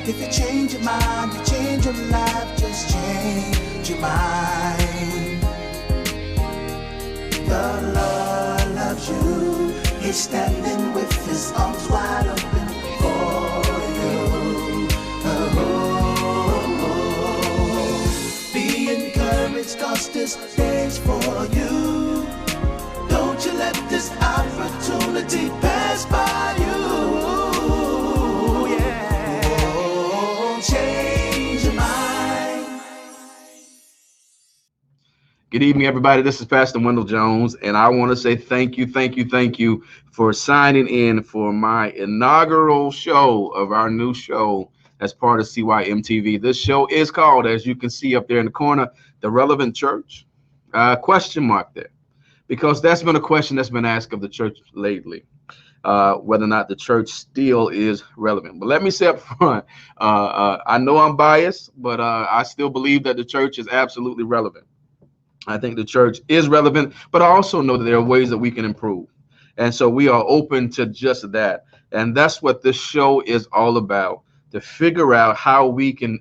If you change your mind, you change your life, just change your mind. The Lord loves you. He's standing with his arms wide open for you. Oh, be encouraged, cause this day's for you. Don't you let this opportunity pass by you. Yeah. Oh, change your mind. Good evening, everybody. This is Pastor Wendell Jones, and I want to say thank you for signing in for my inaugural show of our new show as part of CYM-TV. This show is called, as you can see up there in the corner, The Relevant Church? Question mark there, because that's been a question that's been asked of the church lately, whether or not the church still is relevant. But let me say up front, I know I'm biased, but I still believe that the church is absolutely relevant. I think the church is relevant, but I also know that there are ways that we can improve. And so we are open to just that. And that's what this show is all about, to figure out how we can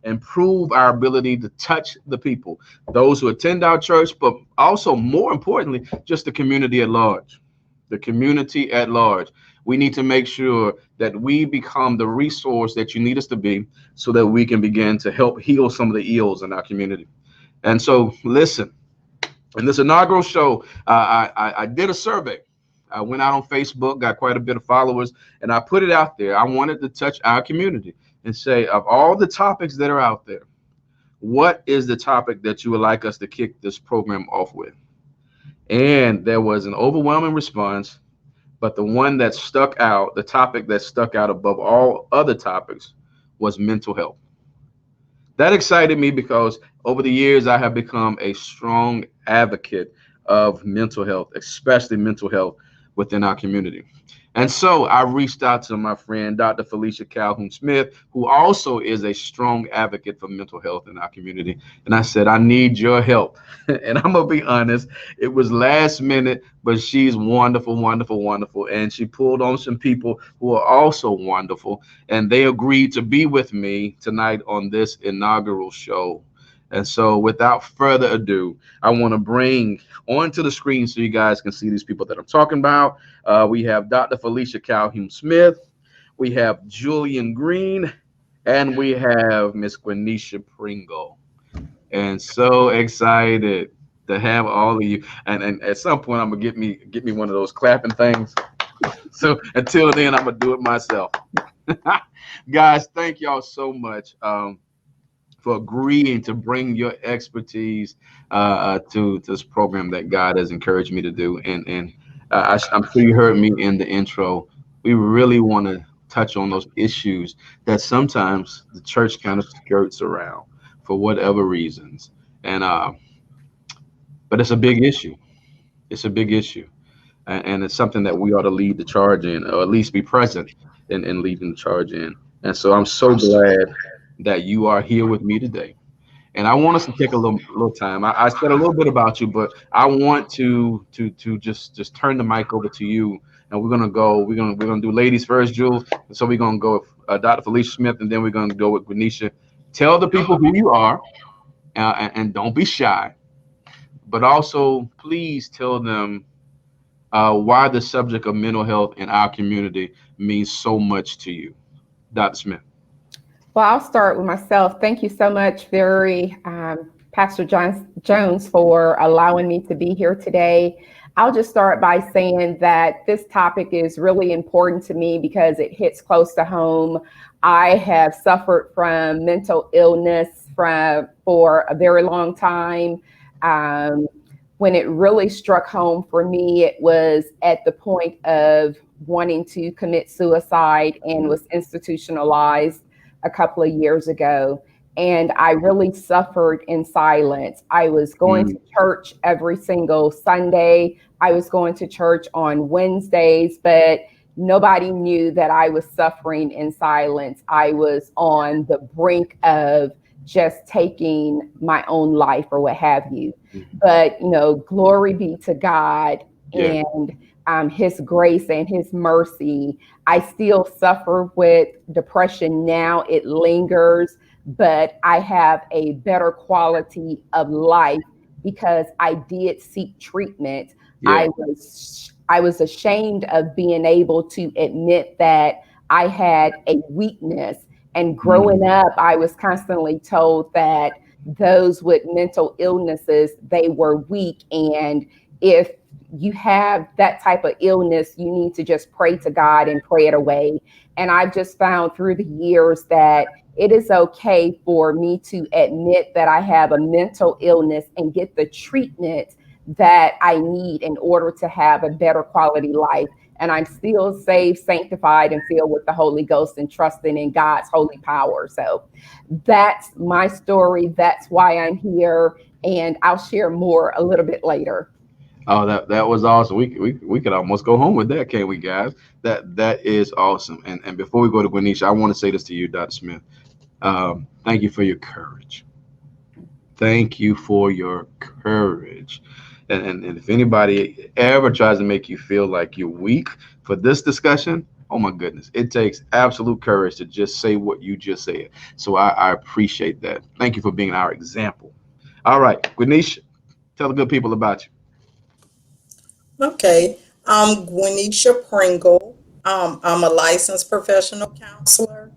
improve our ability to touch the people, those who attend our church, but also more importantly, just the community at large. The community at large. We need to make sure that we become the resource that you need us to be so that we can begin to help heal some of the ills in our community. And so, listen, in this inaugural show, I did a survey. I went out on Facebook, got quite a bit of followers, and I put it out there. I wanted to touch our community and say, of all the topics that are out there, what is the topic that you would like us to kick this program off with? And there was an overwhelming response, but the one that stuck out, the topic that stuck out above all other topics, was mental health. That excited me because over the years, I have become a strong advocate of mental health, especially mental health within our community. And so I reached out to my friend, Dr. Felicia Calhoun-Smith, who also is a strong advocate for mental health in our community. And I said, I need your help. And I'm going to be honest, it was last minute, but she's wonderful, wonderful, wonderful. And she pulled on some people who are also wonderful. And they agreed to be with me tonight on this inaugural show. And so without further ado, I want to bring onto the screen so you guys can see these people that I'm talking about. We have Dr. Felicia Calhoun-Smith, we have Julian Green, and we have Miss Quenisha Pringle. And so excited to have all of you. And at some point, I'm gonna get me one of those clapping things. So until then, I'm gonna do it myself. Guys, thank y'all so much. For agreeing to bring your expertise to this program that God has encouraged me to do. And I'm sure you heard me in the intro. We really want to touch on those issues that sometimes the church kind of skirts around for whatever reasons. And but it's a big issue. It's a big issue. And it's something that we ought to lead the charge in, or at least be present in leading the charge in. And so I'm so glad that you are here with me today. And I want us to take a little time. I said a little bit about you, but I want to just turn the mic over to you. And we're gonna do ladies first, Jules. And so we're gonna go with Dr. Felicia Smith, and then we're gonna go with Quenisha. Tell the people who you are, and don't be shy. But also, please tell them why the subject of mental health in our community means so much to you, Dr. Smith. Well, I'll start with myself. Thank you so much, Pastor Jones, for allowing me to be here today. I'll just start by saying that this topic is really important to me because it hits close to home. I have suffered from mental illness for a very long time. When it really struck home for me, it was at the point of wanting to commit suicide and was institutionalized a couple of years ago. And I really suffered in silence. I was going to church every single Sunday. I was going to church on Wednesdays, but nobody knew that I was suffering in silence. I was on the brink of just taking my own life or what have you. But, glory be to God. Yeah. And his grace and his mercy, I still suffer with depression now. It lingers, but I have a better quality of life because I did seek treatment. Yeah. I was ashamed of being able to admit that I had a weakness. And growing Mm. up, I was constantly told that those with mental illnesses, they were weak. And if you have that type of illness, you need to just pray to God and pray it away. And I've just found through the years that it is okay for me to admit that I have a mental illness and get the treatment that I need in order to have a better quality life. And I'm still saved, sanctified, and filled with the Holy Ghost and trusting in God's holy power. So that's my story. That's why I'm here. And I'll share more a little bit later. Oh, that was awesome. We could almost go home with that, can't we, guys? That is awesome. And before we go to Gwenisha, I want to say this to you, Dr. Smith. Thank you for your courage. Thank you for your courage. And if anybody ever tries to make you feel like you're weak for this discussion, oh my goodness, it takes absolute courage to just say what you just said. So I appreciate that. Thank you for being our example. All right, Gwenisha, tell the good people about you. Okay, I'm Gwenisha Pringle. I'm a licensed professional counselor.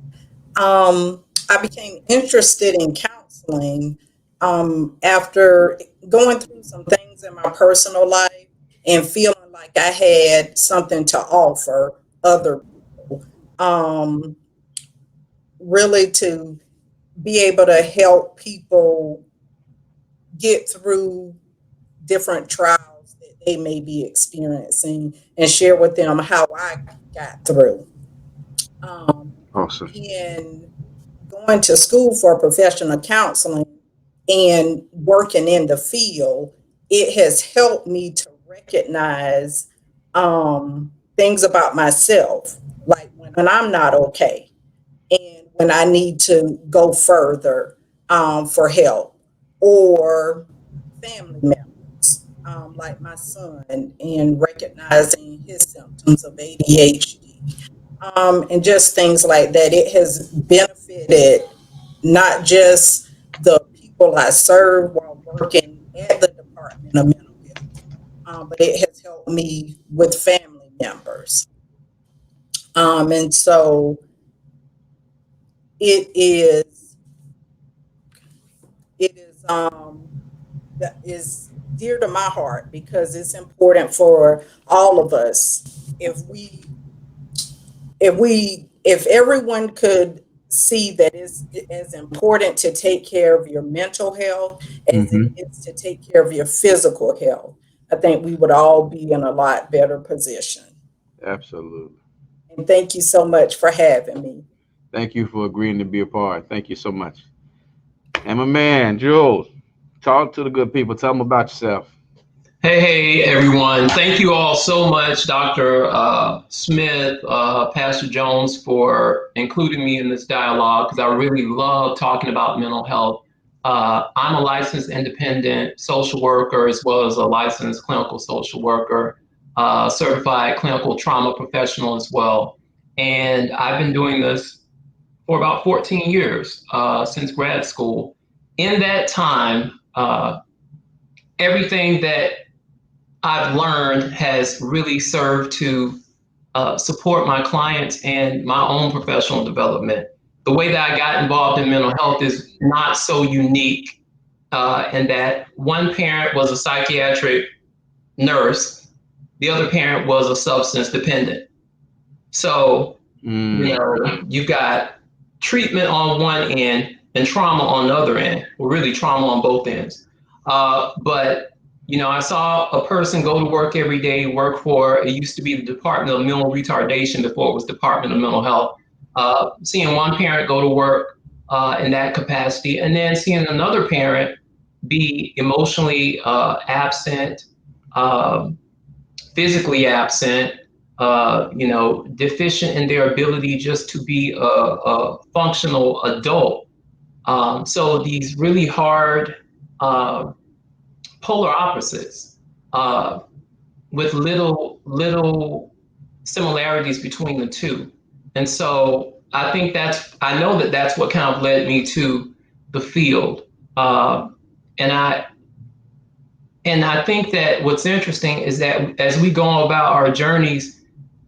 I became interested in counseling after going through some things in my personal life and feeling like I had something to offer other people. Really to be able to help people get through different trials that they may be experiencing and share with them how I got through. Um, Awesome. in going to school for professional counseling and working in the field, it has helped me to recognize things about myself, like when I'm not okay and when I need to go further for help, or family members, like my son, and recognizing his symptoms of ADHD, and just things like that. It has benefited not just the people I serve while working at the Department of Mental Health, but it has helped me with family members. And so it is, it is, that is dear to my heart because it's important for all of us. If everyone could see that it's as important to take care of your mental health as it Hmm. is to take care of your physical health, I think we would all be in a lot better position. Absolutely. And thank you so much for having me. Thank you for agreeing to be a part. Thank you so much. And my man, Jules, talk to the good people. Tell them about yourself. Hey, everyone. Thank you all so much, Dr. Smith, Pastor Jones, for including me in this dialogue because I really love talking about mental health. I'm a licensed independent social worker as well as a licensed clinical social worker, certified clinical trauma professional as well. And I've been doing this for about 14 years since grad school. In that time, everything that I've learned has really served to support my clients and my own professional development. The way that I got involved in mental health is not so unique in that one parent was a psychiatric nurse, the other parent was a substance dependent. So, Mm. you've got treatment on one end and trauma on the other end, or really trauma on both ends. But I saw a person go to work every day, work for, it used to be the Department of Mental Retardation before it was Department of Mental Health. Seeing one parent go to work in that capacity, and then seeing another parent be emotionally absent, uh, physically absent, deficient in their ability just to be a functional adult. So these really hard uh, polar opposites. Uh, with little similarities between the two. And so I know that that's what kind of led me to the field. And I think that what's interesting is that as we go about our journeys,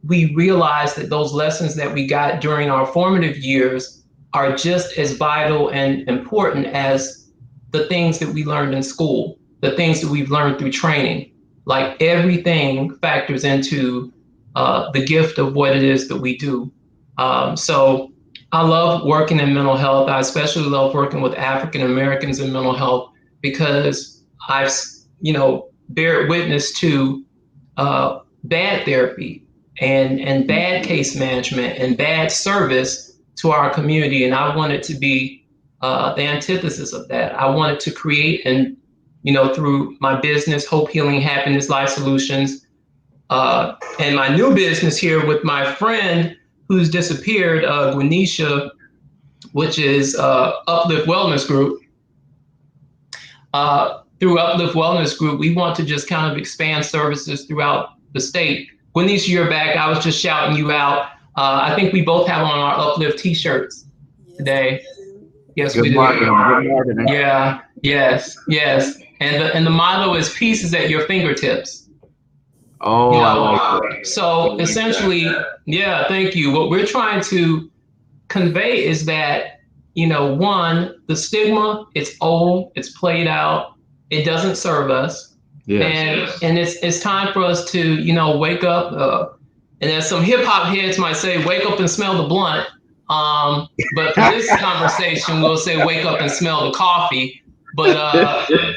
we realize that those lessons that we got during our formative years are just as vital and important as the things that we learned in school, the things that we've learned through training. Like everything factors into the gift of what it is that we do. So I love working in mental health. I especially love working with African Americans in mental health because I've, bear witness to bad therapy and bad case management and bad service to our community. And I wanted to be the antithesis of that. I wanted to create and, through my business, Hope Healing Happiness Life Solutions, and my new business here with my friend who's disappeared, Gwenisha, which is Uplift Wellness Group. Through Uplift Wellness Group, we want to just kind of expand services throughout the state. Gwenisha, you're back. I was just shouting you out. I think we both have on our Uplift t-shirts today. Yes, Good we do. marketing. Good marketing. Yeah, yes. And the motto is peace is at your fingertips. Oh, I like that. So essentially, yeah, thank you. What we're trying to convey is that, one, the stigma, it's old, it's played out, it doesn't serve us. Yes. And it's time for us to, wake up. And as some hip hop heads might say, wake up and smell the blunt. But for this conversation, we'll say wake up and smell the coffee. But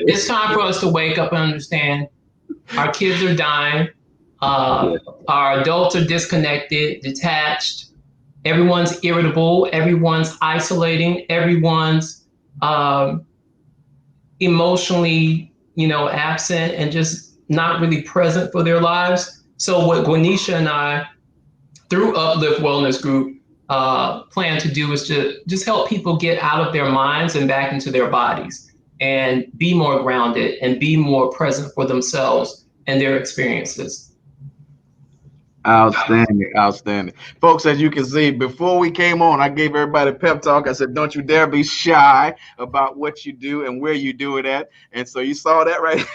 it's time for us to wake up and understand our kids are dying. Our adults are disconnected, detached. Everyone's irritable. Everyone's isolating. Everyone's emotionally, absent and just not really present for their lives. So what Gwenisha and I, through Uplift Wellness Group, plan to do is to just help people get out of their minds and back into their bodies and be more grounded and be more present for themselves and their experiences. Outstanding. Folks, as you can see, before we came on, I gave everybody a pep talk. I said, don't you dare be shy about what you do and where you do it at. And so you saw that, right?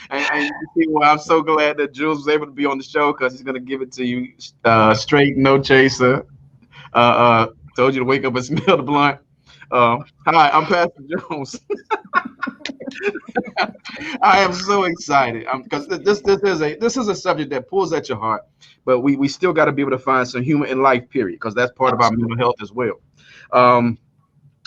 and you see why I'm so glad that Jules was able to be on the show, because he's going to give it to you straight, no chaser. Told you to wake up and smell the blunt. Hi, I'm Pastor Jones. I am so excited because this is a subject that pulls at your heart, but we still got to be able to find some humor in life, period, because that's part of our mental health as well. I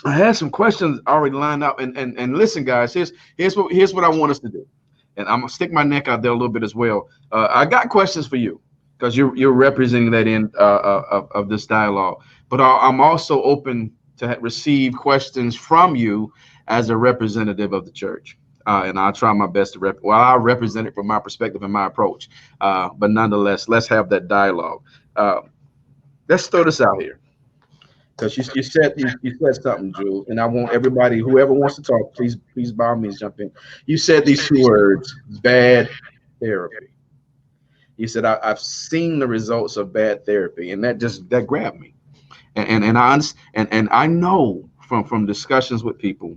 had some questions already lined up, and listen, guys, here's what I want us to do, and I'm gonna stick my neck out there a little bit as well. I got questions for you because you're representing that end of this dialogue, but I'm also open to receive questions from you as a representative of the church. And I'll try my best to I'll represent it from my perspective and my approach. But nonetheless, let's have that dialogue. Let's throw this out here, because you said something, Jules, and I want everybody, whoever wants to talk, please by all means jump in. You said these two words, bad therapy. You said I've seen the results of bad therapy, and that grabbed me. And I know from discussions with people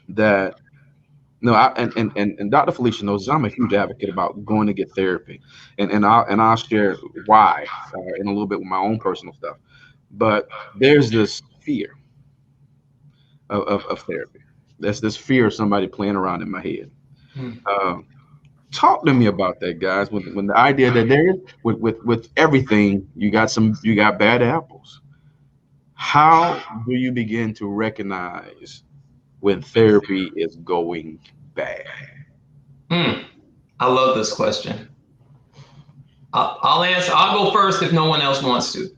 that and Dr. Felicia knows I'm a huge advocate about going to get therapy, and I'll share why in a little bit with my own personal stuff. But there's this fear of therapy. There's this fear of somebody playing around in my head. Talk to me about that, guys. When the idea that there is with everything, you got bad apples. How do you begin to recognize when therapy is going bad? I love this question. I'll answer. I'll go first if no one else wants to.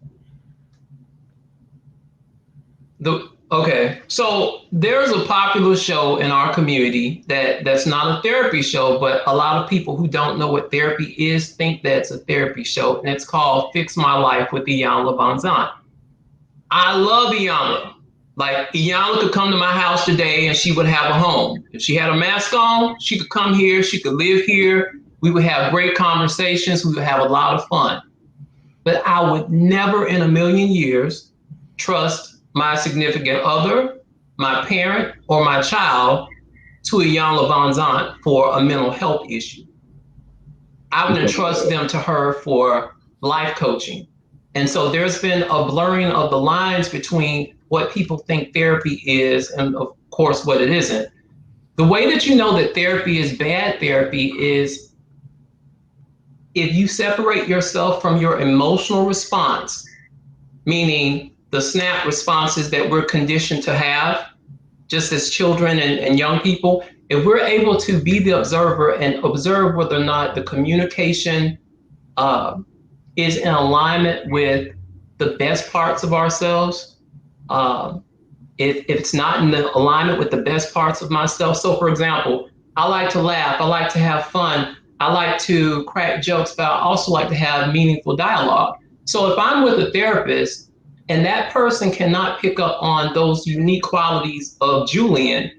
Okay, so there's a popular show in our community that's not a therapy show, but a lot of people who don't know what therapy is think that's a therapy show, and it's called Fix My Life with Iyanla Vanzant. I love Iyanla. Like, Iyanla could come to my house today and she would have a home. If she had a mask on, she could come here, she could live here. We would have great conversations. We would have a lot of fun. But I would never in a million years trust my significant other, my parent, or my child to a young Lavanzant for a mental health issue. I would entrust them to her for life coaching. And so there's been a blurring of the lines between what people think therapy is and, of course, what it isn't. The way that you know that therapy is bad therapy is if you separate yourself from your emotional response, meaning the snap responses that we're conditioned to have, just as children and young people, if we're able to be the observer and observe whether or not the communication is in alignment with the best parts of ourselves, if it's not in the alignment with the best parts of myself. So for example, I like to laugh, I like to have fun, I like to crack jokes, but I also like to have meaningful dialogue. So if I'm with a therapist and that person cannot pick up on those unique qualities of Julian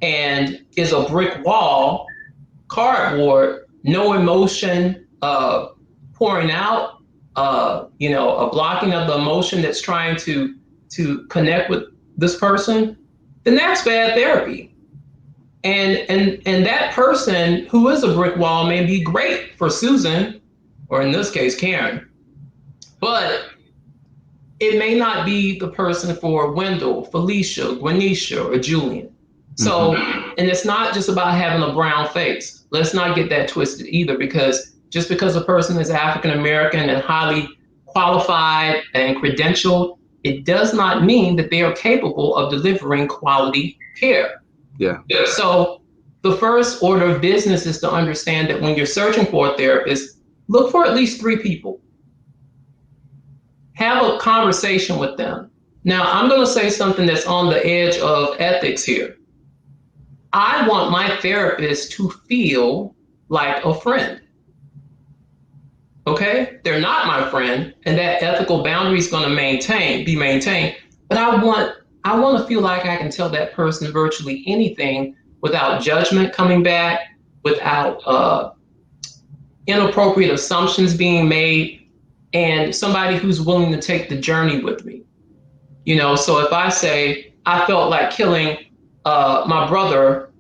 and is a brick wall, cardboard, no emotion, pouring out, a blocking of the emotion that's trying to connect with this person, then that's bad therapy. And that person who is a brick wall may be great for Susan, or in this case, Karen, but it may not be the person for Wendell, Felicia, Gwenisha, or Julian. So, and it's not just about having a brown face. Let's not get that twisted either, because just because a person is African-American and highly qualified and credentialed, it does not mean that they are capable of delivering quality care. Yeah. So the first order of business is to understand that when you're searching for a therapist, look for at least 3 people. Have a conversation with them. Now, I'm going to say something that's on the edge of ethics here. I want my therapist to feel like a friend. Okay? They're not my friend, and that ethical boundary is going to be maintained. But I want to feel like I can tell that person virtually anything without judgment coming back, without inappropriate assumptions being made, and somebody who's willing to take the journey with me. So if I say I felt like killing my brother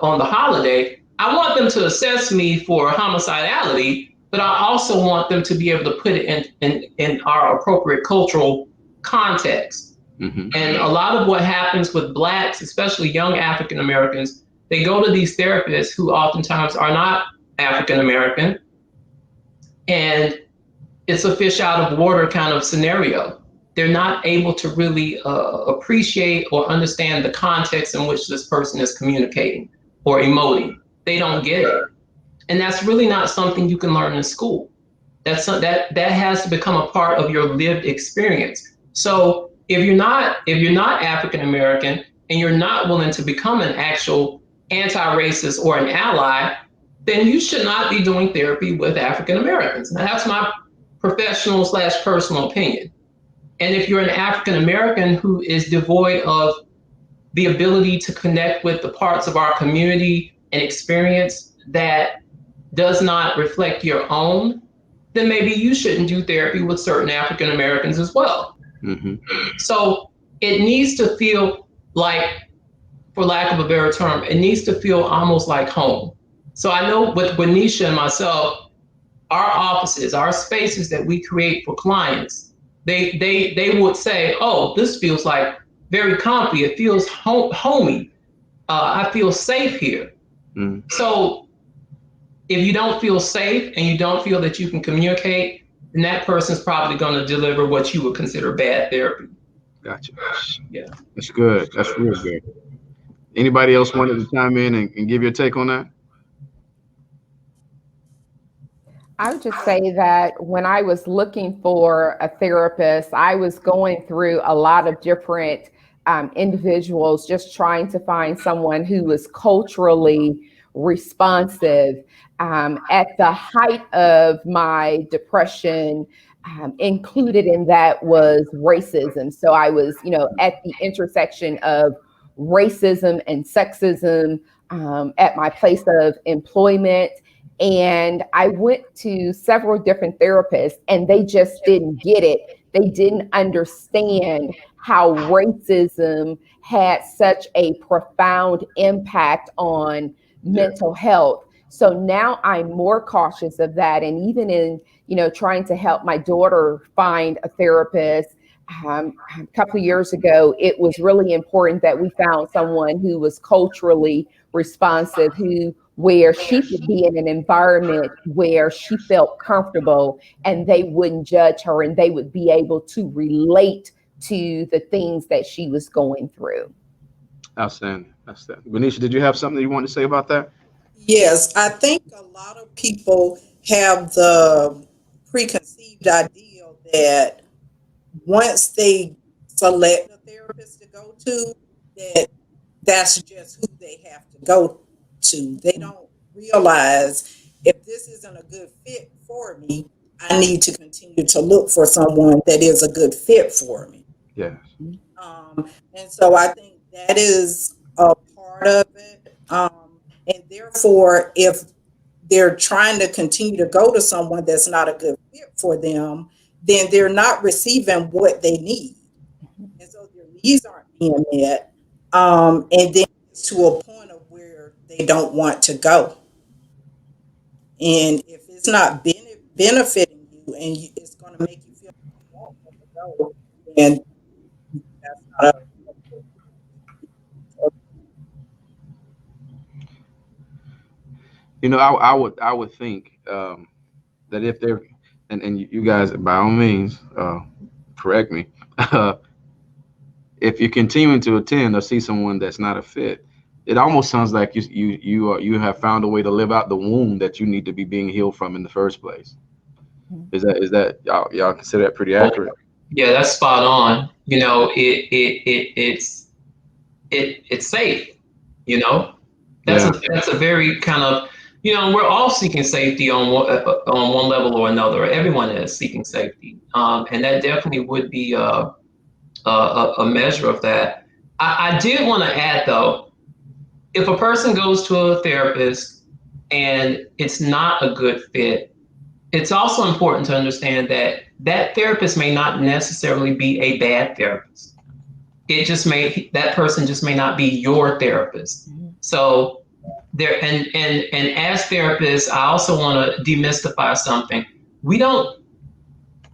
on the holiday, I want them to assess me for homicidality, but I also want them to be able to put it in our appropriate cultural context. Mm-hmm. And a lot of what happens with Blacks, especially young African Americans, they go to these therapists who oftentimes are not African American, and it's a fish out of water kind of scenario. They're not able to really appreciate or understand the context in which this person is communicating or emoting. They don't get it. And that's really not something you can learn in school. That has to become a part of your lived experience. So if you're not African American and you're not willing to become an actual anti-racist or an ally, then you should not be doing therapy with African Americans. Now that's my professional / personal opinion. And if you're an African American who is devoid of the ability to connect with the parts of our community and experience that does not reflect your own, then maybe you shouldn't do therapy with certain African Americans as well. Mm-hmm. So it needs to feel like, for lack of a better term, it needs to feel almost like home. So I know with Gwenisha and myself, our offices, our spaces that we create for clients, they would say, oh, this feels like very comfy. It feels homey. I feel safe here. Mm. So if you don't feel safe and you don't feel that you can communicate, then that person's probably going to deliver what you would consider bad therapy. Gotcha. Yeah. That's good. That's real good. Anybody else wanted to chime in and give your take on that? I would just say that when I was looking for a therapist, I was going through a lot of different individuals, just trying to find someone who was culturally responsive. At the height of my depression, included in that was racism. So I was, at the intersection of racism and sexism at my place of employment. And I went to several different therapists, and they just didn't get it. They didn't understand how racism had such a profound impact on mental health. So now I'm more cautious of that. And even in, trying to help my daughter find a therapist, a couple of years ago, it was really important that we found someone who was culturally responsive, where she could be in an environment where she felt comfortable and they wouldn't judge her and they would be able to relate to the things that she was going through. Outstanding. Outstanding. Venetia, did you have something you want to say about that? Yes, I think a lot of people have the preconceived idea that once they select a therapist to go to, that's just who they have to go to. They don't realize if this isn't a good fit for me, I need to continue to look for someone that is a good fit for me. Yes. And so I think that is a part of it. And therefore, if they're trying to continue to go to someone that's not a good fit for them, then they're not receiving what they need. And so their needs aren't being met. And then it's to a point of where they don't want to go. And if it's not benefiting you and it's going to make you feel like you won't want to go, then that's not a I would think that if they're, and you guys by all means correct me, if you're continuing to attend or see someone that's not a fit, it almost sounds like you have found a way to live out the wound that you need to be being healed from in the first place. Is that y'all consider that pretty accurate? Yeah, that's spot on. It's safe. That's a very kind of, we're all seeking safety on one level or another. Everyone is seeking safety, and that definitely would be a measure of that. I did want to add, though, if a person goes to a therapist and it's not a good fit, it's also important to understand that that therapist may not necessarily be a bad therapist. That person just may not be your therapist. So there, and as therapists, I also want to demystify something.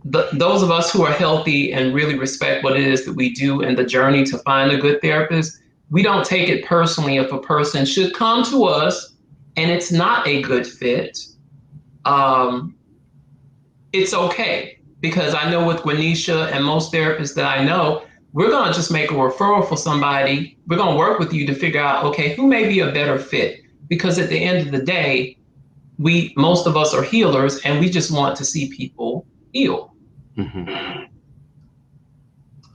Those of us who are healthy and really respect what it is that we do and the journey to find a good therapist, we don't take it personally if a person should come to us and it's not a good fit. It's okay, because I know with Gwenisha and most therapists that I know, we're going to just make a referral for somebody. We're going to work with you to figure out, okay, who may be a better fit? Because at the end of the day, most of us are healers and we just want to see people heal. Mm-hmm.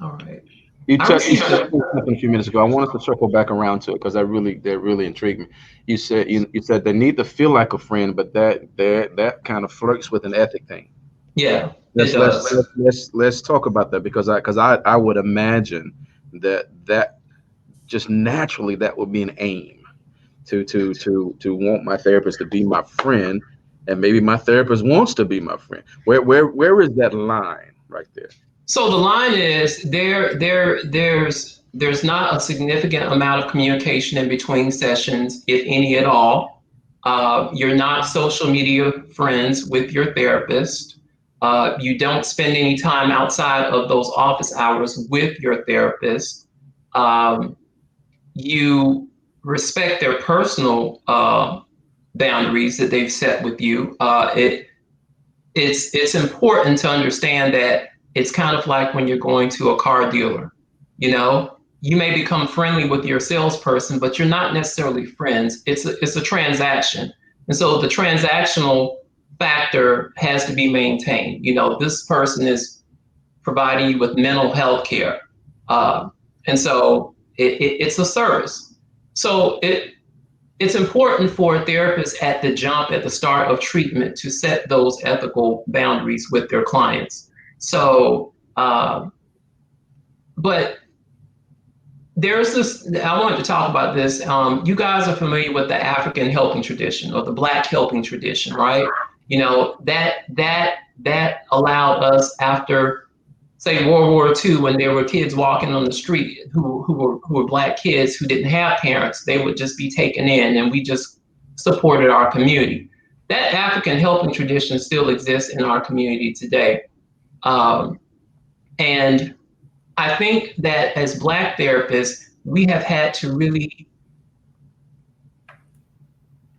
All right. You touched something a few minutes ago. I wanted to circle back around to it because that really intrigued me. You said they need to feel like a friend, but that kind of flirts with an ethic thing. Yeah, it does. Let's talk about that because I would imagine that just naturally that would be an aim to want my therapist to be my friend, and maybe my therapist wants to be my friend. Where is that line right there? So the line is there's not a significant amount of communication in between sessions, if any at all. You're not social media friends with your therapist. You don't spend any time outside of those office hours with your therapist. You respect their personal boundaries that they've set with you. It's important to understand that it's kind of like when you're going to a car dealer. You may become friendly with your salesperson, but you're not necessarily friends. It's a transaction. And so the transactional factor has to be maintained. This person is providing you with mental health care. And so it's a service. So it's important for therapists at the start of treatment to set those ethical boundaries with their clients. So, but there's this, I wanted to talk about this. You guys are familiar with the African helping tradition or the Black helping tradition, right? You know, that allowed us after, say, World War II, when there were kids walking on the street who were Black kids who didn't have parents, they would just be taken in, and we just supported our community. That African helping tradition still exists in our community today. And I think that as Black therapists, we have had to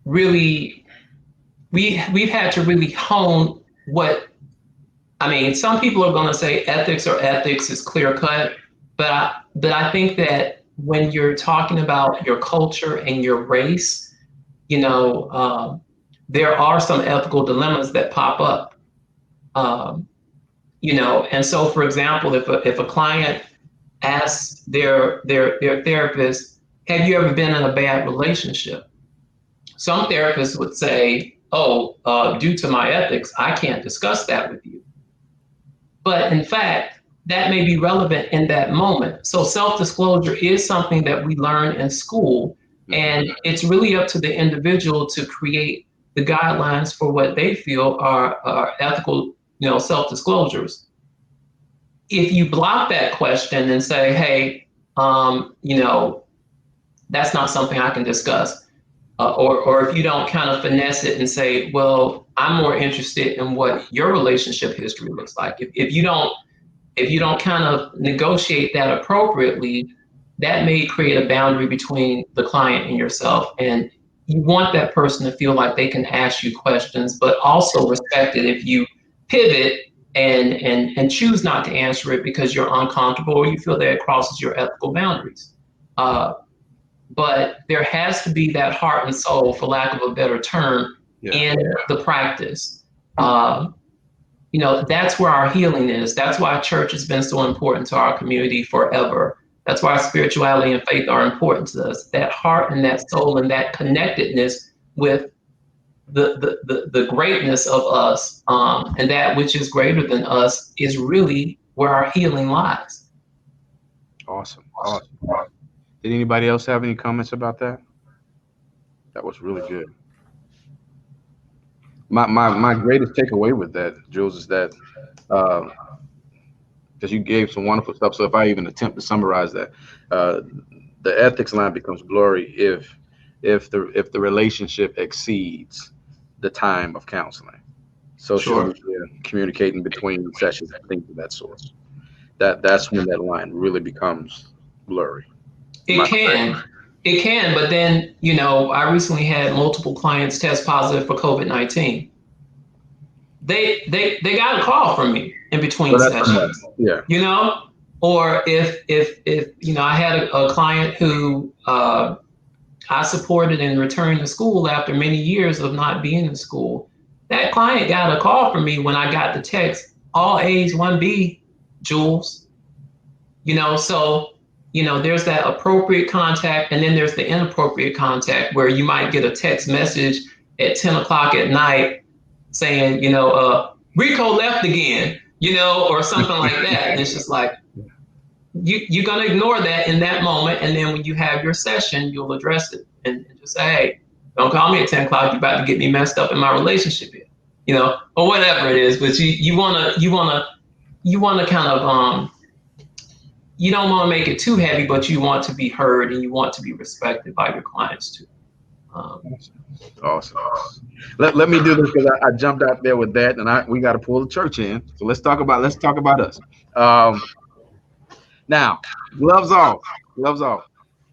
we've had to really hone what, I mean, some people are going to say ethics is clear cut, but I think that when you're talking about your culture and your race, you know, there are some ethical dilemmas that pop up. You know, and so, for example, if a client asks their therapist, "Have you ever been in a bad relationship?" Some therapists would say, "Oh, due to my ethics, I can't discuss that with you." But in fact, that may be relevant in that moment. So self-disclosure is something that we learn in school, and it's really up to the individual to create the guidelines for what they feel are ethical, you know, self-disclosures. If you block that question and say, "Hey, you know, that's not something I can discuss," or if you don't kind of finesse it and say, "Well, I'm more interested in what your relationship history looks like." If you don't kind of negotiate that appropriately, that may create a boundary between the client and yourself. And you want that person to feel like they can ask you questions, but also respect it if you pivot and choose not to answer it because you're uncomfortable or you feel that it crosses your ethical boundaries. But there has to be that heart and soul, for lack of a better term, in the practice. You know, that's where our healing is. That's why church has been so important to our community forever. That's why spirituality and faith are important to us. That heart and that soul and that connectedness with the greatness of us, and that which is greater than us, is really where our healing lies. Awesome. Did anybody else have any comments about that? That was really good. My greatest takeaway with that, Jules, is that because you gave some wonderful stuff. So if I even attempt to summarize that, the ethics line becomes blurry if the relationship exceeds the time of counseling. Social media, communicating between sessions, things of that sort. That's when that line really becomes blurry. It can, but then, you know, I recently had multiple clients test positive for COVID-19. They got a call from me in between sessions. Yeah. You know, or if you know, I had a client who I supported in returning to school after many years of not being in school. That client got a call from me when I got the text, "All A's 1B, Jules." You know, so, you know, there's that appropriate contact, and then there's the inappropriate contact where you might get a text message at 10 o'clock at night saying, you know, "Rico left again," you know, or something like that. And it's just like, you're going to ignore that in that moment. And then when you have your session, you'll address it and just say, "Hey, don't call me at 10 o'clock. You're about to get me messed up in my relationship here," you know, or whatever it is. But you want to kind of, you don't want to make it too heavy, but you want to be heard and you want to be respected by your clients too. Awesome. Let me do this because I jumped out there with that, and we got to pull the church in. So let's talk about us. Now, gloves off.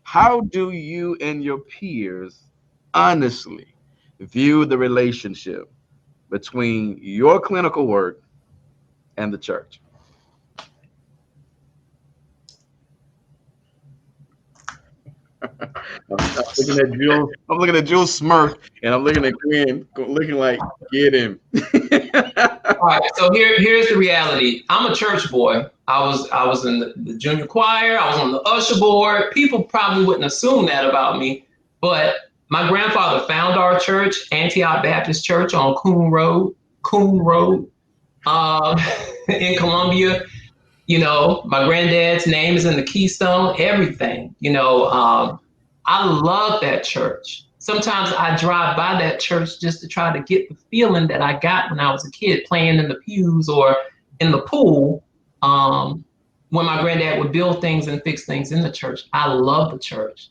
How do you and your peers honestly view the relationship between your clinical work and the church? I'm looking at Jules smirk, and I'm looking at Glenn, looking like, get him. All right, so here's the reality. I'm a church boy. I was in the junior choir. I was on the usher board. People probably wouldn't assume that about me, but my grandfather founded our church, Antioch Baptist Church on Coon Road, in Columbia. You know, my granddad's name is in the keystone, everything. You know, I love that church. Sometimes I drive by that church just to try to get the feeling that I got when I was a kid playing in the pews or in the pool. When my granddad would build things and fix things in the church. I love the church.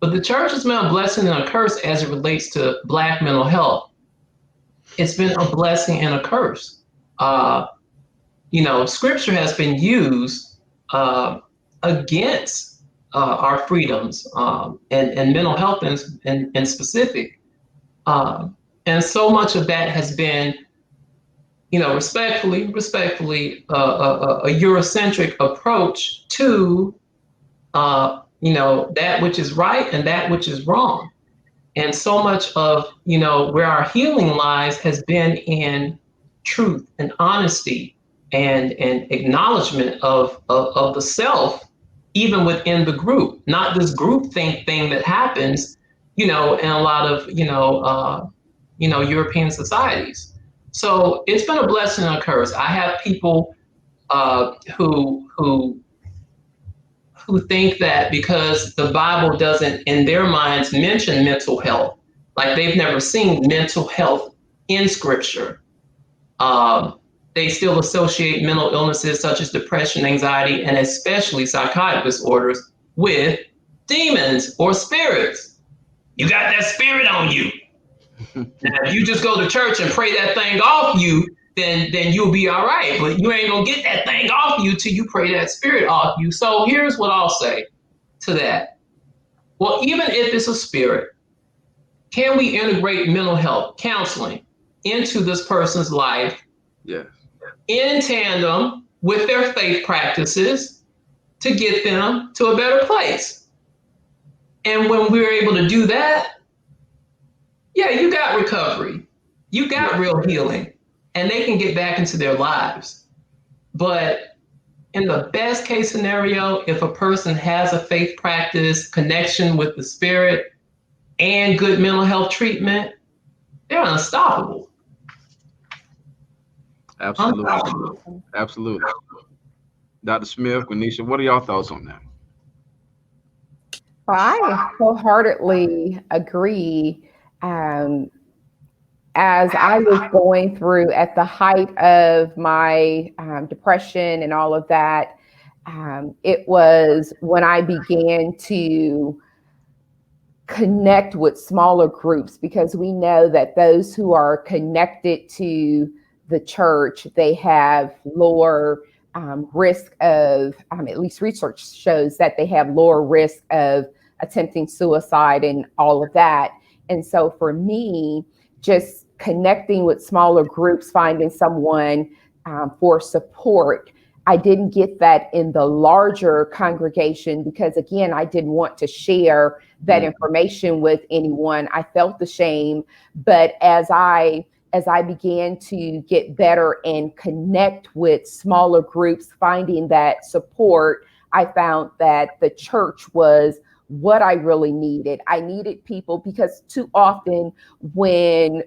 But the church has been a blessing and a curse as it relates to Black mental health. It's been a blessing and a curse. You know, scripture has been used against our freedoms and mental health in specific. And so much of that has been, you know, respectfully, a Eurocentric approach to, you know, that which is right and that which is wrong. And so much of, you know, where our healing lies has been in truth and honesty and acknowledgement of the self, even within the group, not this group think thing that happens, you know, in a lot of, you know, European societies. So it's been a blessing and a curse. I have people who think that because the Bible doesn't, in their minds, mention mental health, like they've never seen mental health in Scripture. They still associate mental illnesses such as depression, anxiety, and especially psychotic disorders with demons or spirits. You got that spirit on you. Now, if you just go to church and pray that thing off you, then you'll be all right. But you ain't gonna get that thing off you till you pray that spirit off you. So here's what I'll say to that. Well, even if it's a spirit, can we integrate mental health counseling into this person's life? Yeah. In tandem with their faith practices to get them to a better place. And when we're able to do that, yeah, you got recovery, you got real healing, and they can get back into their lives. But in the best case scenario, if a person has a faith practice, connection with the spirit, and good mental health treatment, they're unstoppable. Absolutely. Absolutely. Dr. Smith, Quenisha, what are y'all thoughts on that? I wholeheartedly agree. As I was going through at the height of my depression and all of that, it was when I began to connect with smaller groups, because we know that those who are connected to the church, they have lower risk of, at least research shows that they have lower risk of attempting suicide and all of that. And so for me, just connecting with smaller groups, finding someone for support. I didn't get that in the larger congregation because, again, I didn't want to share that information with anyone. I felt the shame. But as I began to get better and connect with smaller groups, finding that support, I found that the church was what I really needed. I needed people, because too often when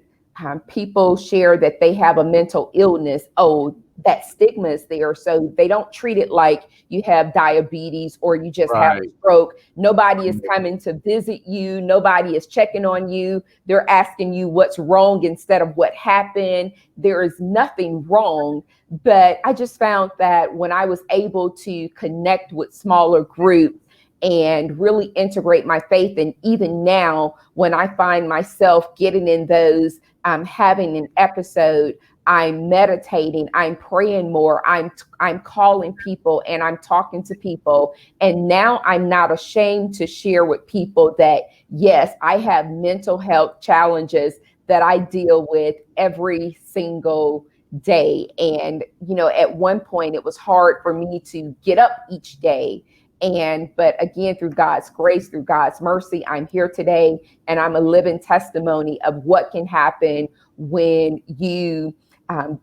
people share that they have a mental illness, that stigma is there. So they don't treat it like you have diabetes or you just have a stroke. Nobody is coming to visit you. Nobody is checking on you. They're asking you what's wrong instead of what happened. There is nothing wrong. But I just found that when I was able to connect with smaller groups and really integrate my faith, and even now when I find myself getting in those, having an episode, I'm meditating, I'm praying more, I'm calling people and I'm talking to people. And now I'm not ashamed to share with people that, yes, I have mental health challenges that I deal with every single day. And, at one point it was hard for me to get up each day. But again, through God's grace, through God's mercy, I'm here today, and I'm a living testimony of what can happen when you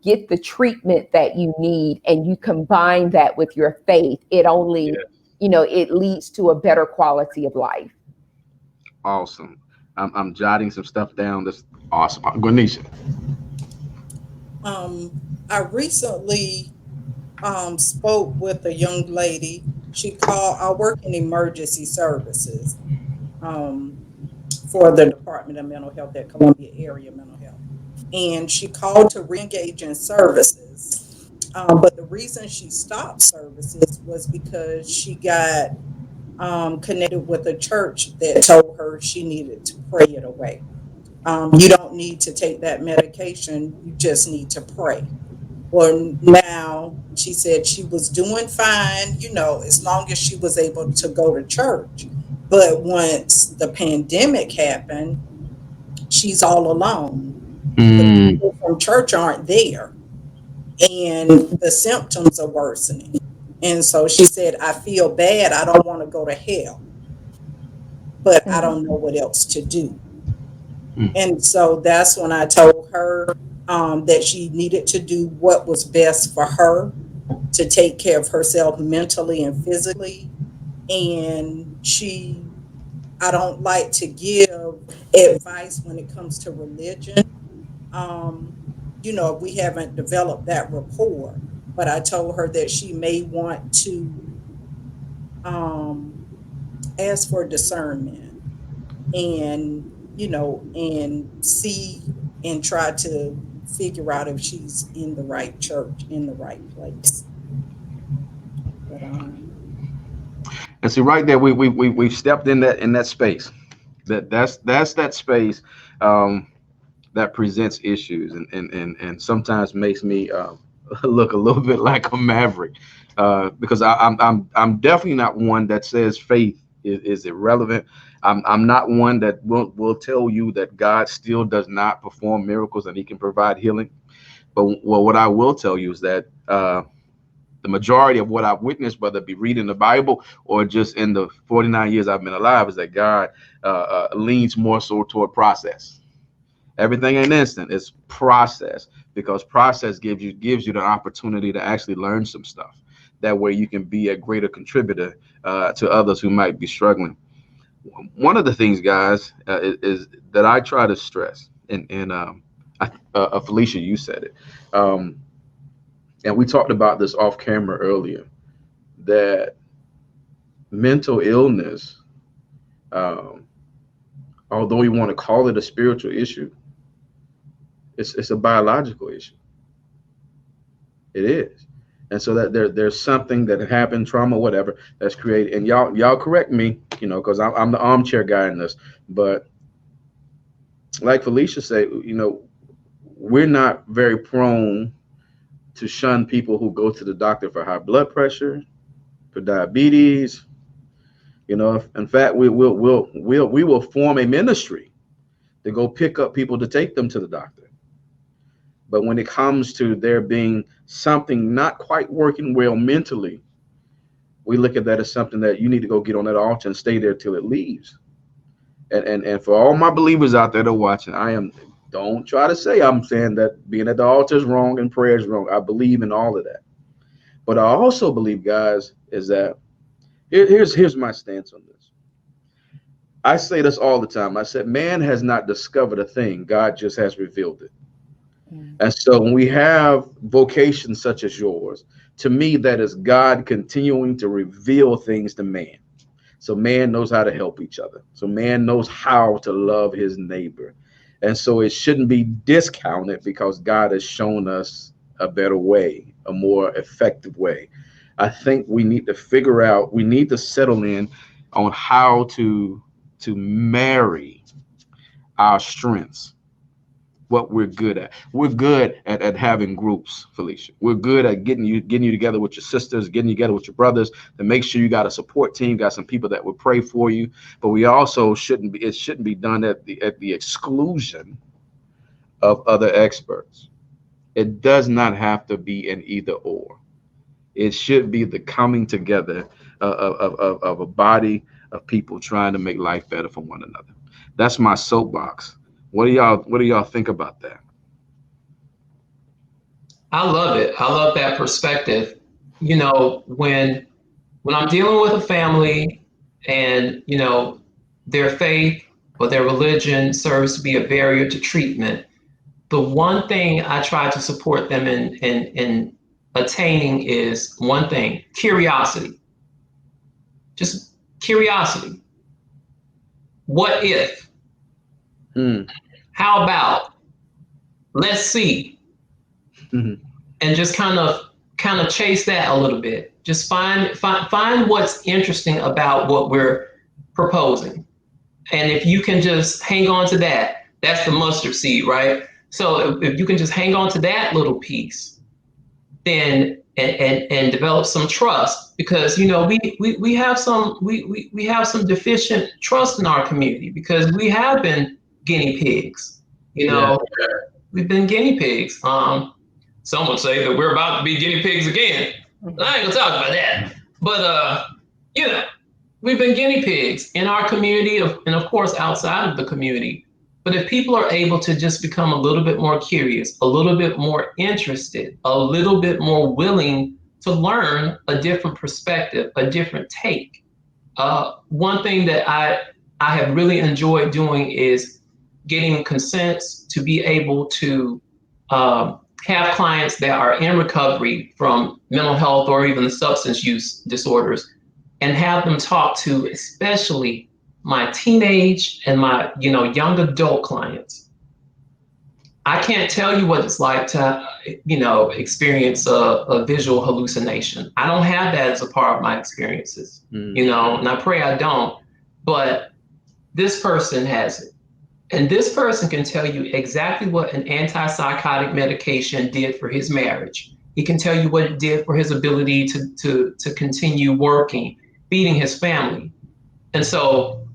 get the treatment that you need and you combine that with your faith. It only, it leads to a better quality of life. Awesome. I'm jotting some stuff down. That's awesome. Gwenisha. I recently spoke with a young lady. She called, I work in emergency services for the Department of Mental Health at Columbia Area Mental Health. And she called to reengage in services. But the reason she stopped services was because she got connected with a church that told her she needed to pray it away. You don't need to take that medication, you just need to pray. Well, now she said she was doing fine, as long as she was able to go to church. But once the pandemic happened, she's all alone. The Mm, people from church aren't there, and the symptoms are worsening. And so she said, I feel bad. I don't want to go to hell, but I Mm. don't know what else to do. mm, And so that's when I told her that she needed to do what was best for her to take care of herself mentally and physically. And I don't like to give advice when it comes to religion. Um, we haven't developed that rapport, but I told her that she may want to um, ask for discernment and, and see and try to figure out if she's in the right church, in the right place. But and see, right there, we've stepped in that space. That's that space. Um, that presents issues and sometimes makes me look a little bit like a maverick because I'm definitely not one that says faith is irrelevant. I'm not one that will tell you that God still does not perform miracles and he can provide healing. But well, what I will tell you is that the majority of what I've witnessed, whether it be reading the Bible or just in the 49 years I've been alive, is that God leans more so toward process. Everything ain't instant. It's process because process gives you the opportunity to actually learn some stuff. That way you can be a greater contributor to others who might be struggling. One of the things, guys, is that I try to stress, and Felicia, you said it, um, and we talked about this off camera earlier. That mental illness, um, although we want to call it a spiritual issue, it's a biological issue. It is. And so that there's something that happened, trauma, whatever, that's created. And y'all correct me, because I'm the armchair guy in this. But like Felicia said, we're not very prone to shun people who go to the doctor for high blood pressure, for diabetes. In fact, we will form a ministry to go pick up people to take them to the doctor. But when it comes to there being something not quite working well mentally, we look at that as something that you need to go get on that altar and stay there till it leaves. And for all my believers out there that are watching, don't try to say I'm saying that being at the altar is wrong and prayer is wrong. I believe in all of that. But I also believe, guys, is that here's my stance on this. I say this all the time. I said, man has not discovered a thing. God just has revealed it. Mm. And so when we have vocations such as yours, to me, that is God continuing to reveal things to man. So man knows how to help each other. So man knows how to love his neighbor. And so it shouldn't be discounted because God has shown us a better way, a more effective way. I think we need to settle in on how to marry our strengths, what we're good at. We're good at having groups, Felicia. We're good at getting you together with your sisters, getting you together with your brothers to make sure you got a support team, got some people that will pray for you. But we also shouldn't be done at the exclusion of other experts. It does not have to be an either or. It should be the coming together of a body of people trying to make life better for one another. That's my soapbox. What do y'all think about that? I love it. I love that perspective. When I'm dealing with a family and, their faith or their religion serves to be a barrier to treatment, the one thing I try to support them in attaining is one thing: curiosity. Just curiosity. What if? How about? Let's see. And just kind of chase that a little bit. Just find what's interesting about what we're proposing. And if you can just hang on to that, that's the mustard seed, right? So if you can just hang on to that little piece, then and develop some trust, because we have some deficient trust in our community, because we have been guinea pigs. We've been guinea pigs. Some would say that we're about to be guinea pigs again. I ain't gonna talk about that. But we've been guinea pigs in our community, and of course outside of the community. But if people are able to just become a little bit more curious, a little bit more interested, a little bit more willing to learn a different perspective, a different take. One thing that I have really enjoyed doing is getting consents to be able to have clients that are in recovery from mental health or even the substance use disorders, and have them talk to especially my teenage and my young adult clients. I can't tell you what it's like to experience a visual hallucination. I don't have that as a part of my experiences, and I pray I don't, but this person has it. And this person can tell you exactly what an antipsychotic medication did for his marriage. He can tell you what it did for his ability to continue working, feeding his family. And so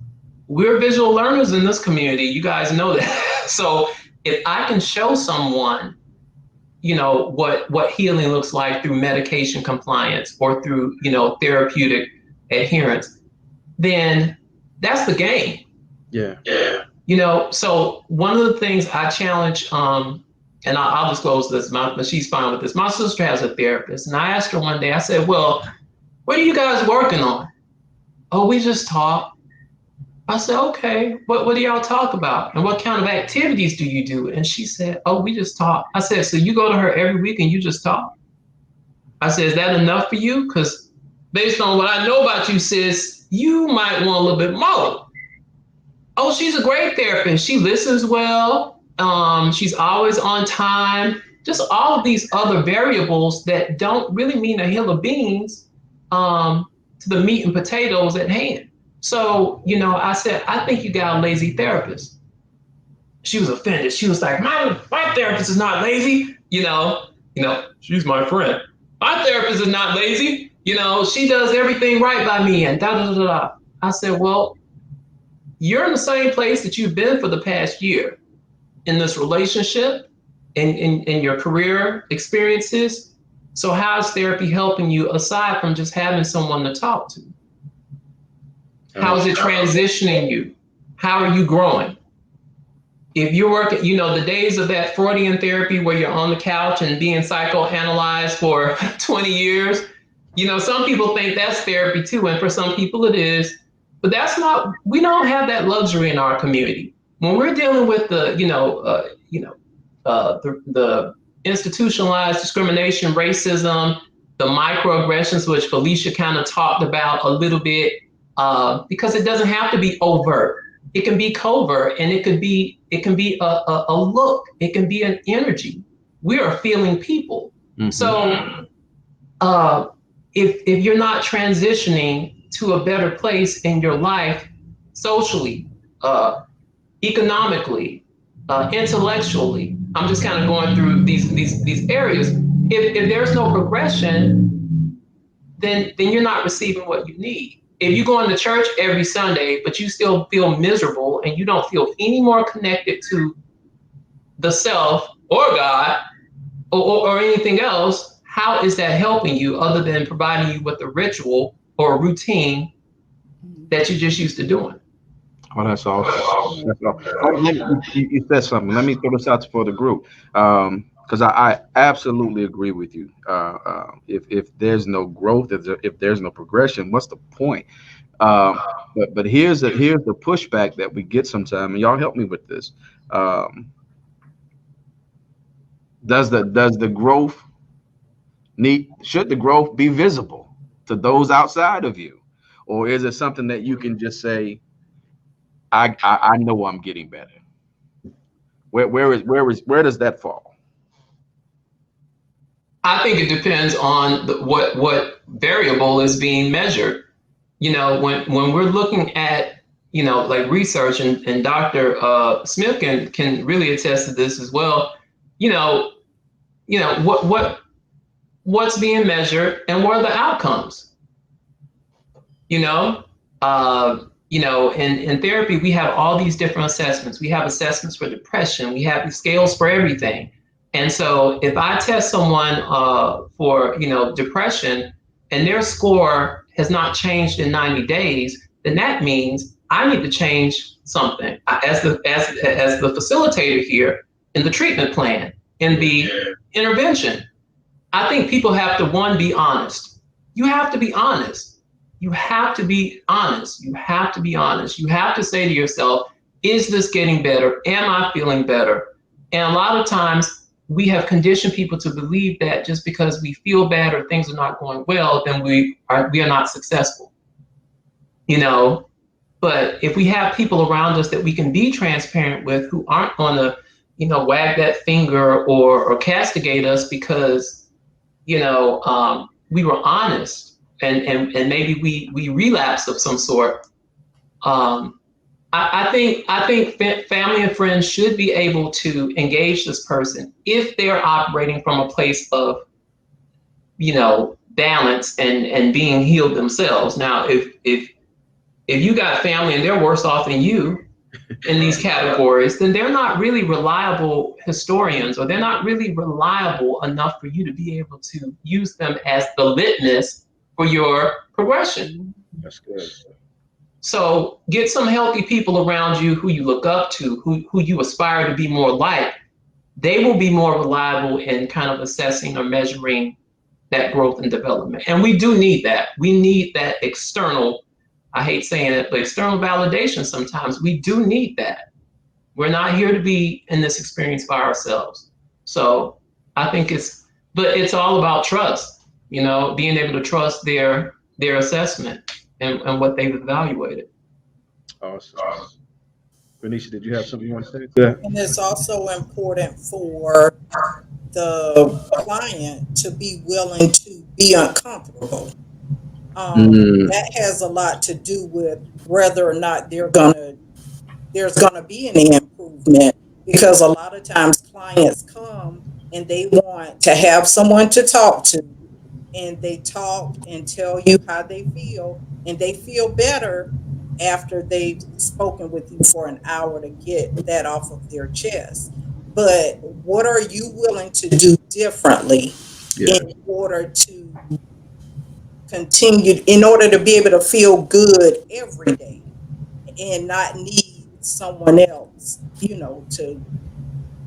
we're visual learners in this community. You guys know that. So if I can show someone, what healing looks like through medication compliance or through, therapeutic adherence, then that's the game. Yeah. So one of the things I challenge, and I'll disclose this, but she's fine with this. My sister has a therapist, and I asked her one day, I said, well, what are you guys working on? Oh, we just talk. I said, okay, what do y'all talk about? And what kind of activities do you do? And she said, oh, we just talk. I said, so you go to her every week and you just talk? I said, is that enough for you? Because based on what I know about you, sis, you might want a little bit more. Oh, she's a great therapist. She listens well. She's always on time. Just all of these other variables that don't really mean a hill of beans to the meat and potatoes at hand. So, I said, I think you got a lazy therapist. She was offended. She was like, my therapist is not lazy. She's my friend. My therapist is not lazy. She does everything right by me and da da da da. I said, well, you're in the same place that you've been for the past year in this relationship, in your career experiences. So how is therapy helping you aside from just having someone to talk to? How is it transitioning you? How are you growing? If you're working, the days of that Freudian therapy where you're on the couch and being psychoanalyzed for 20 years, some people think that's therapy too. And for some people it is. But we don't have that luxury in our community. When we're dealing with the institutionalized discrimination, racism, the microaggressions, which Felicia kind of talked about a little bit, because it doesn't have to be overt. It can be covert, and it can be a look. It can be an energy. We are feeling people. Mm-hmm. So if you're not transitioning to a better place in your life, socially, economically, intellectually, I'm just kind of going through these areas. If there's no progression, then you're not receiving what you need. If you go into church every Sunday, but you still feel miserable and you don't feel any more connected to the self or God or anything else, how is that helping you other than providing you with a ritual or a routine that you're just used to doing? Oh, that's awesome. That's awesome. You said something. Let me throw this out for the group. Because I absolutely agree with you. If there's no growth, if there's no progression, what's the point? But here's the pushback that we get sometimes, and y'all help me with this. Does the growth should the growth be visible to those outside of you? Or is it something that you can just say, I know I'm getting better? Where does that fall? I think it depends on what variable is being measured. When we're looking at, like research, and Dr. Smith can really attest to this as well. You know, what's being measured and what are the outcomes? In therapy, we have all these different assessments. We have assessments for depression. We have these scales for everything. And so if I test someone for, depression, and their score has not changed in 90 days, then that means I need to change something as the facilitator here in the treatment plan, in the intervention. I think people have to, one, be honest. You have to be honest. You have to be honest. You have to be honest. You have to say to yourself, is this getting better? Am I feeling better? And a lot of times we have conditioned people to believe that just because we feel bad or things are not going well, then we are not successful. But if we have people around us that we can be transparent with, who aren't going to, wag that finger or castigate us because we were honest, and maybe we relapsed of some sort. I think family and friends should be able to engage this person if they're operating from a place of, balance and being healed themselves. Now, if you got family and they're worse off than you in these categories, then they're not really reliable historians, or they're not really reliable enough for you to be able to use them as the litmus for your progression. That's good. So get some healthy people around you who you look up to, who you aspire to be more like. They will be more reliable in kind of assessing or measuring that growth and development. And we do need that. We need that external, I hate saying it, but external validation sometimes. We do need that. We're not here to be in this experience by ourselves. So I think it's all about trust, being able to trust their assessment and what they've evaluated. Awesome. Renisha, did you have something you want to say to that? And it's also important for the client to be willing to be uncomfortable. That has a lot to do with whether or not there's gonna be any improvement, because a lot of times clients come and they want to have someone to talk to, and they talk and tell you how they feel, and they feel better after they've spoken with you for an hour to get that off of their chest. But what are you willing to do differently in order to continue, in order to be able to feel good every day and not need someone else, to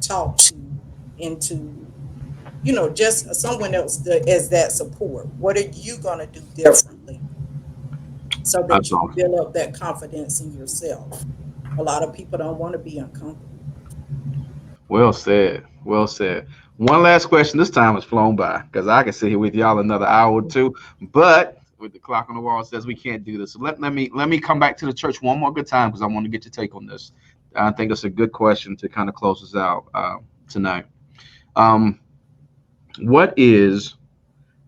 talk to, and to, just someone else as that support? What are you going to do differently so that you can build up that confidence in yourself? A lot of people don't want to be uncomfortable. Well said. Well said. One last question. This time has flown by because I can sit here with y'all another hour or two, but with the clock on the wall says we can't do this. So let me come back to the church one more good time, because I want to get your take on this. I think it's a good question to kind of close us out tonight. What is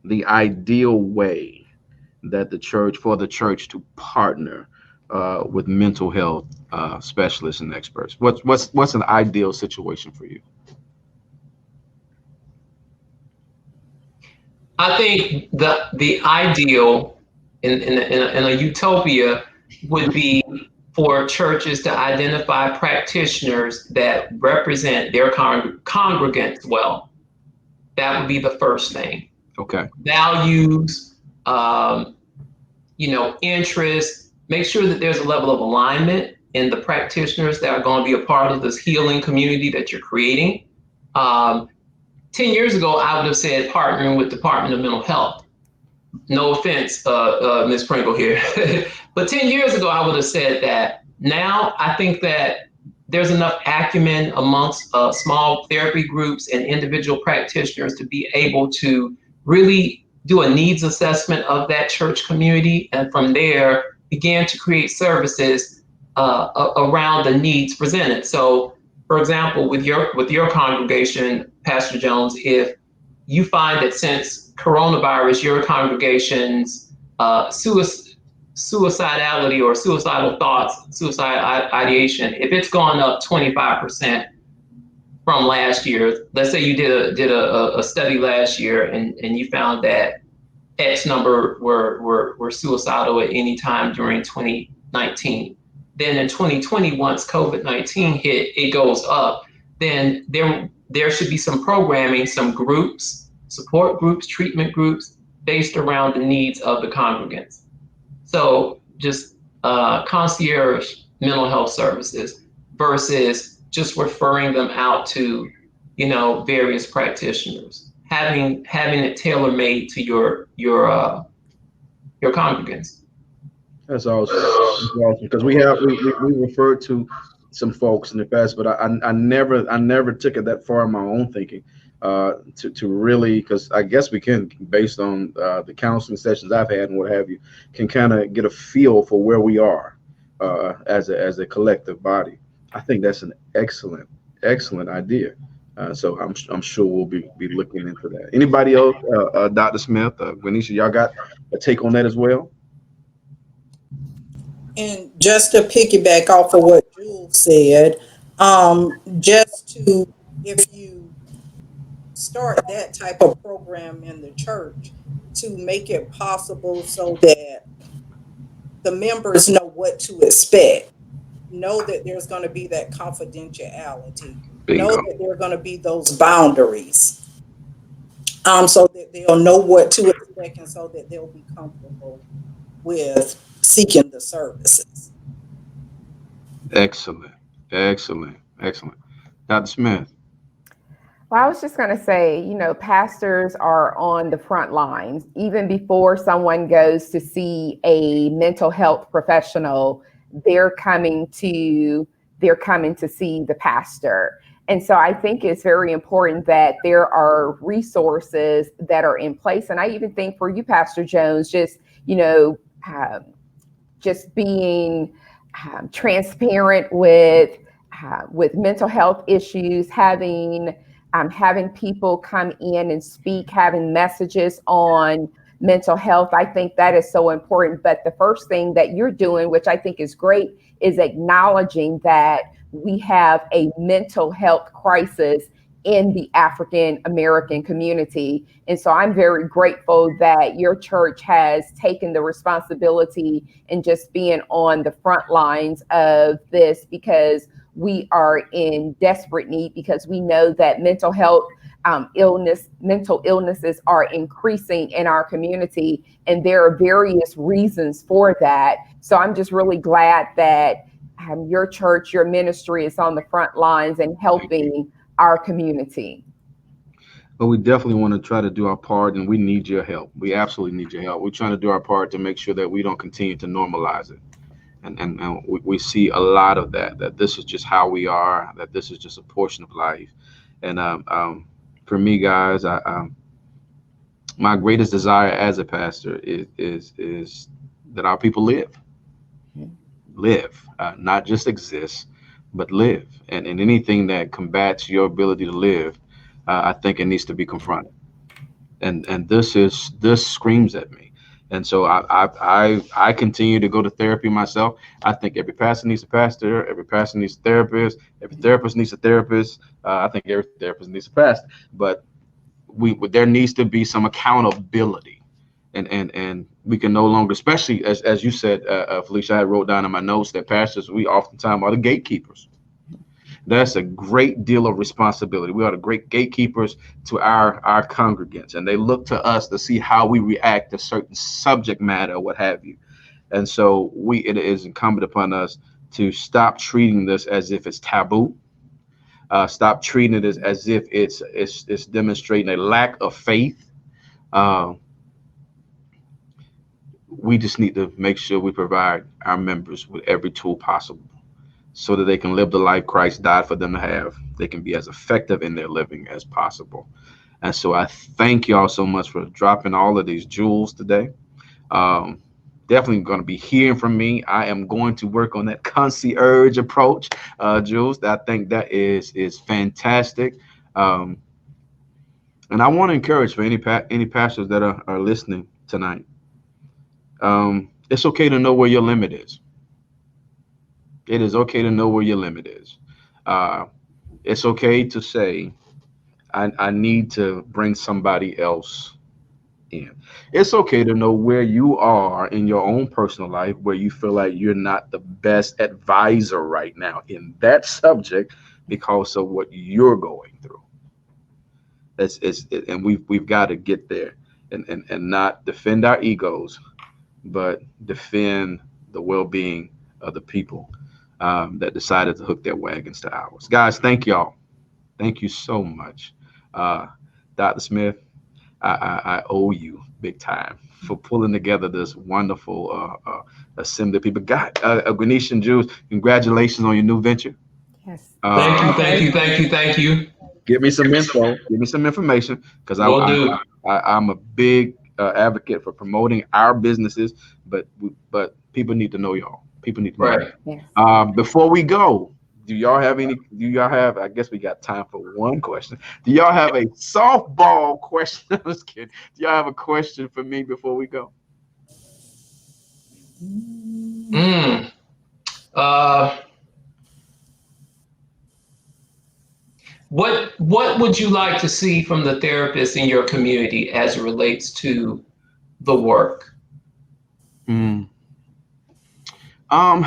the ideal way that the church to partner with mental health specialists and experts? What's an ideal situation for you? I think the ideal in a utopia would be for churches to identify practitioners that represent their congregants well. That would be the first thing. Okay. Values, interests. Make sure that there's a level of alignment in the practitioners that are going to be a part of this healing community that you're creating. 10 years ago, I would have said partnering with Department of Mental Health. No offense, Ms. Pringle here. But 10 years ago, I would have said that. Now, I think that there's enough acumen amongst small therapy groups and individual practitioners to be able to really do a needs assessment of that church community, and from there begin to create services around the needs presented. So, for example, with your congregation, Pastor Jones, if you find that since coronavirus, your congregation's suicidality or suicidal thoughts, suicide ideation, if it's gone up 25% from last year, let's say you did a study last year and you found that X number were suicidal at any time during 2019. Then in 2020, once COVID-19 hit, it goes up. Then there should be some programming, some groups, support groups, treatment groups based around the needs of the congregants. So just concierge mental health services versus just referring them out to, various practitioners. Having it tailor made to your congregants. That's awesome. That's awesome. Because we referred to some folks in the past, but I never took it that far in my own thinking. To really, because I guess we can, based on the counseling sessions I've had and what have you, can kind of get a feel for where we are as a collective body. I think that's an excellent idea. So I'm sure we'll be looking into that. Anybody else? Dr. Smith, Gwenisha, y'all got a take on that as well? And just to piggyback off of what Jules said, if you start that type of program in the church to make it possible so that the members know what to expect, know that there's going to be that confidentiality, Bingo. know that there are going to be those boundaries, so that they'll know what to expect and so that they'll be comfortable with seeking the services. Excellent. Dr. Smith. Well, I was just going to say, pastors are on the front lines. Even before someone goes to see a mental health professional, they're coming to see the pastor. And so I think it's very important that there are resources that are in place. And I even think for you, Pastor Jones, just being transparent with mental health issues, having people come in and speak, having messages on mental health. I think that is so important. But the first thing that you're doing, which I think is great, is acknowledging that we have a mental health crisis in the African American community. And so I'm very grateful that your church has taken the responsibility and just being on the front lines of this, because we are in desperate need, because we know that mental illnesses are increasing in our community, and there are various reasons for that. So I'm just really glad that your church, your ministry is on the front lines and helping our community. But we definitely want to try to do our part, and we need your help. We absolutely need your help. We're trying to do our part to make sure that we don't continue to normalize it. And we see a lot of that this is just how we are, that this is just a portion of life. And for me, guys, my greatest desire as a pastor is that our people live, not just exist, but live. And anything that combats your ability to live, I think it needs to be confronted. And this screams at me. And so I continue to go to therapy myself. I think every pastor needs a pastor, every pastor needs a therapist, every therapist needs a therapist. I think every therapist needs a pastor. But there needs to be some accountability, and we can no longer, especially as you said, Felicia, I wrote down in my notes that pastors, we oftentimes are the gatekeepers. That's a great deal of responsibility. We are the great gatekeepers to our congregants, and they look to us to see how we react to certain subject matter, what have you. And so it is incumbent upon us to stop treating this as if it's taboo. Stop treating it as if it's demonstrating a lack of faith. We just need to make sure we provide our members with every tool possible, so that they can live the life Christ died for them to have. They can be as effective in their living as possible. And so I thank y'all so much for dropping all of these jewels today. Um, Definitely going to be hearing from me. I am going to work on that concierge approach, Jules. I think that is fantastic. Um, and I want to encourage for any pastors that are listening tonight. It's okay to know where your limit is. It is okay to know where your limit is. Uh, it's okay to say, I need to bring somebody else in. It's okay to know where you are in your own personal life, where you feel like you're not the best advisor right now in that subject because of what you're going through. And we've got to get there and not defend our egos, but defend the well-being of the people that decided to hook their wagons to ours. Guys, thank y'all. Thank you so much. Uh, Dr. Smith, I owe you big time for pulling together this wonderful assembly of people. God, Ganesh and Jules, congratulations on your new venture. Yes. Thank you, Um, thank you, thank you, thank you. Give me some info. Give me some information because Will do. I'm a big advocate for promoting our businesses, but people need to know y'all. People need to know. Right. Yes. Before we go, do y'all have any? Do y'all have? I guess we got time for one question. Do y'all have a softball question? I'm just kidding. Do y'all have a question for me before we go? Mm. Uh, what would you like to see from the therapists in your community as it relates to the work? Mm. Um,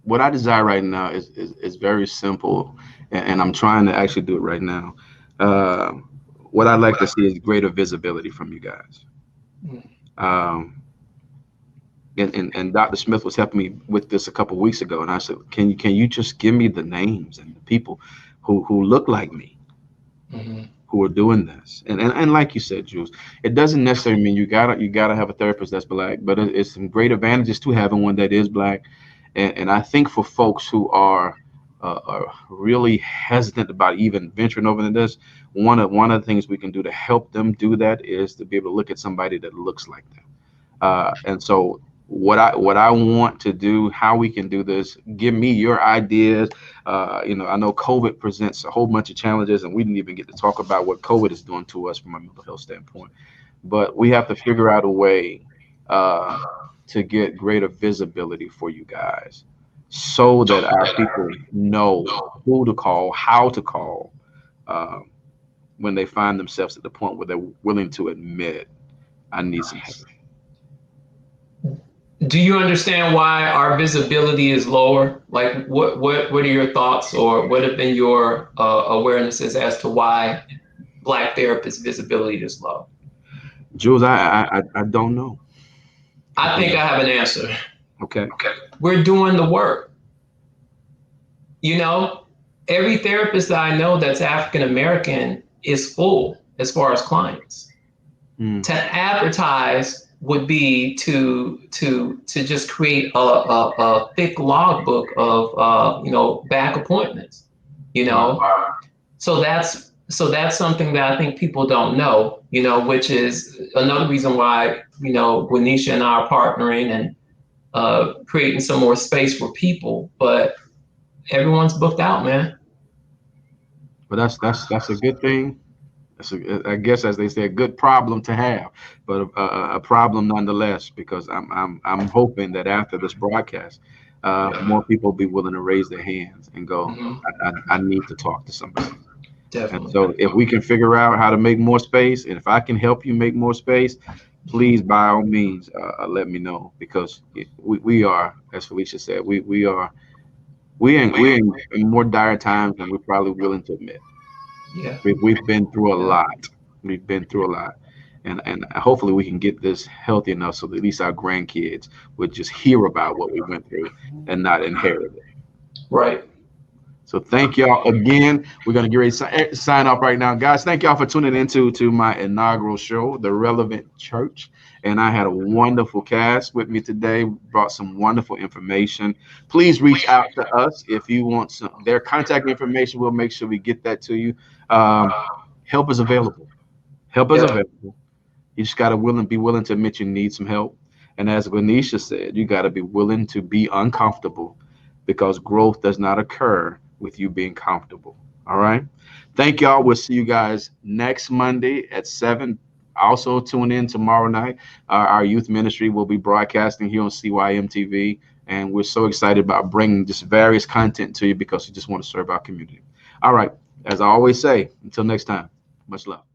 what I desire right now is very simple, and I'm trying to actually do it right now. Uh, what I'd like to see is greater visibility from you guys. Um, and Dr. Smith was helping me with this a couple of weeks ago, and I said, can you just give me the names and the people who look like me, Mm-hmm. who are doing this? And like you said, Jules, it doesn't necessarily mean you gotta have a therapist that's black, but it's some great advantages to having one that is black. And I think for folks who are really hesitant about even venturing over into this, one of the things we can do to help them do that is to be able to look at somebody that looks like them. And so what I want to do, how we can do this, give me your ideas. I know COVID presents a whole bunch of challenges, and we didn't even get to talk about what COVID is doing to us from a mental health standpoint. But we have to figure out a way uh, to get greater visibility for you guys, so that our people know who to call, how to call, uh, when they find themselves at the point where they're willing to admit, I need some help. Do you understand why our visibility is lower? Like, what are your thoughts, or what have been your awarenesses as to why Black therapists' visibility is low? Jules, I don't know. I think I have an answer. Okay. We're doing the work. You know, every therapist that I know that's African American is full as far as clients. Mm. To advertise would be to just create a thick logbook of back appointments. You know, so that's something that I think people don't know. Which is another reason why Guanisha and I are partnering and creating some more space for people. But everyone's booked out, man. But that's a good thing. I guess, as they say, a good problem to have, but a problem nonetheless. Because I'm hoping that after this broadcast, more people will be willing to raise their hands and go, Mm-hmm. I need to talk to somebody. And Definitely. so, if we can figure out how to make more space, and if I can help you make more space, please, by all means, let me know, because we are, as Felicia said, we're in more dire times than we're probably willing to admit. Yeah. We've been through a Yeah. lot. We've been through a lot. And hopefully we can get this healthy enough so that at least our grandkids would just hear about what we went through and not inherit it. Right. So thank y'all again. We're going to get ready to sign off right now. Guys, thank y'all for tuning into my inaugural show, The Relevant Church. And I had a wonderful cast with me today, brought some wonderful information. Please reach out to us if you want their contact information. We'll make sure we get that to you. Help is available. Help is Yeah. available. You just got to be willing to admit you need some help. And as Venetia said, you got to be willing to be uncomfortable, because growth does not occur with you being comfortable. All right. Thank y'all. We'll see you guys next Monday at 7. Also, tune in tomorrow night. Our youth ministry will be broadcasting here on CYM TV. And we're so excited about bringing just various content to you because we just want to serve our community. All right. As I always say, until next time, much love.